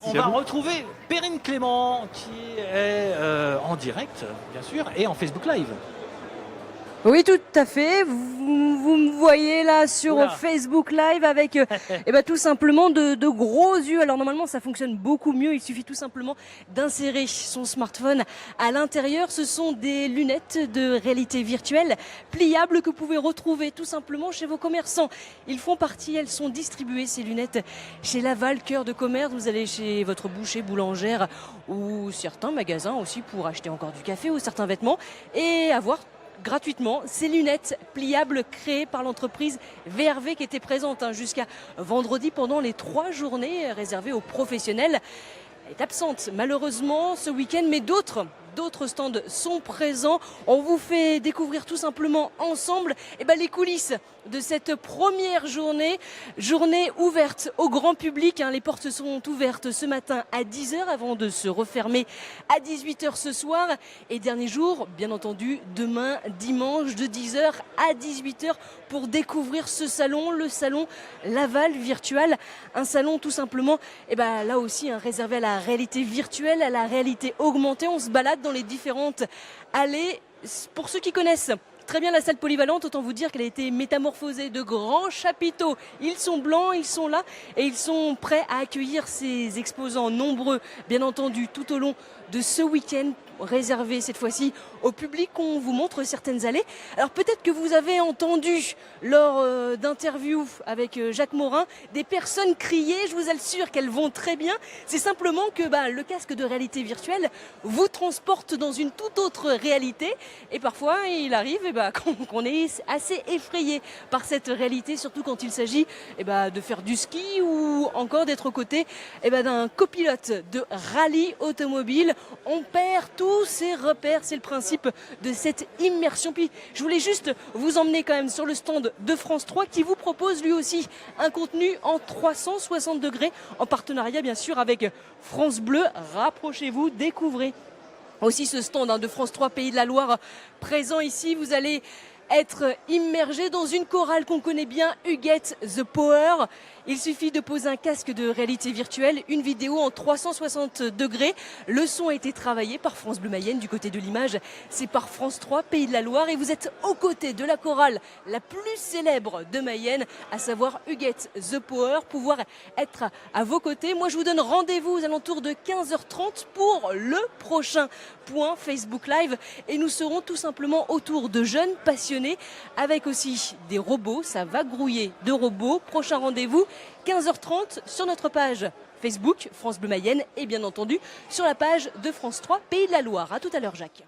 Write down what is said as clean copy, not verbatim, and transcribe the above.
On va retrouver Perrine Clément qui est en direct, bien sûr, et en Facebook Live. Oui, tout à fait. Vous me voyez là sur Oula. Facebook Live avec tout simplement de gros yeux. Alors normalement, ça fonctionne beaucoup mieux. Il suffit tout simplement d'insérer son smartphone à l'intérieur. Ce sont des lunettes de réalité virtuelle pliables que vous pouvez retrouver tout simplement chez vos commerçants. Elles sont distribuées, ces lunettes, chez Laval, cœur de commerce. Vous allez chez votre boucher, boulangère ou certains magasins aussi pour acheter encore du café ou certains vêtements et avoir gratuitement ces lunettes pliables créées par l'entreprise VRV qui était présente jusqu'à vendredi pendant les 3 journées réservées aux professionnels. Elle est absente malheureusement ce week-end, mais d'autres stands sont présents. On vous fait découvrir tout simplement ensemble les coulisses de cette première journée ouverte au grand public. Les portes sont ouvertes ce matin à 10h avant de se refermer à 18h ce soir. Et dernier jour, bien entendu, demain dimanche de 10h à 18h pour découvrir ce salon, le salon Laval Virtual. Un salon tout simplement, là aussi réservé à la réalité virtuelle, à la réalité augmentée. On se balade dans les différentes allées. Pour ceux qui connaissent très bien la salle polyvalente, autant vous dire qu'elle a été métamorphosée de grands chapiteaux. Ils sont blancs, ils sont là et ils sont prêts à accueillir ces exposants nombreux, bien entendu, tout au long de ce week-end réservé cette fois-ci au public. On vous montre certaines allées. Alors peut-être que vous avez entendu lors d'interviews avec Jacques Morin des personnes crier. Je vous assure qu'elles vont très bien. C'est simplement que le casque de réalité virtuelle vous transporte dans une toute autre réalité et parfois il arrive qu'on est assez effrayé par cette réalité, surtout quand il s'agit de faire du ski ou encore d'être aux côtés d'un copilote de rallye automobile. On perd tous ses repères, c'est le principe de cette immersion. Puis je voulais juste vous emmener quand même sur le stand de France 3 qui vous propose lui aussi un contenu en 360 degrés en partenariat bien sûr avec France Bleu. Rapprochez-vous, découvrez aussi ce stand de France 3 Pays de la Loire présent ici. Vous allez être immergé dans une chorale qu'on connaît bien, Huguette The Power. Il suffit de poser un casque de réalité virtuelle, une vidéo en 360 degrés. Le son a été travaillé par France Bleu Mayenne. Du côté de l'image, c'est par France 3 Pays de la Loire. Et vous êtes aux côtés de la chorale la plus célèbre de Mayenne, à savoir Huguette The Power, pouvoir être à vos côtés. Moi, je vous donne rendez-vous aux alentours de 15h30 pour le prochain point Facebook Live. Et nous serons tout simplement autour de jeunes passionnés avec aussi des robots. Ça va grouiller de robots. Prochain rendez-vous 15h30 sur notre page Facebook France Bleu Mayenne et bien entendu sur la page de France 3 Pays de la Loire. À tout à l'heure, Jacques.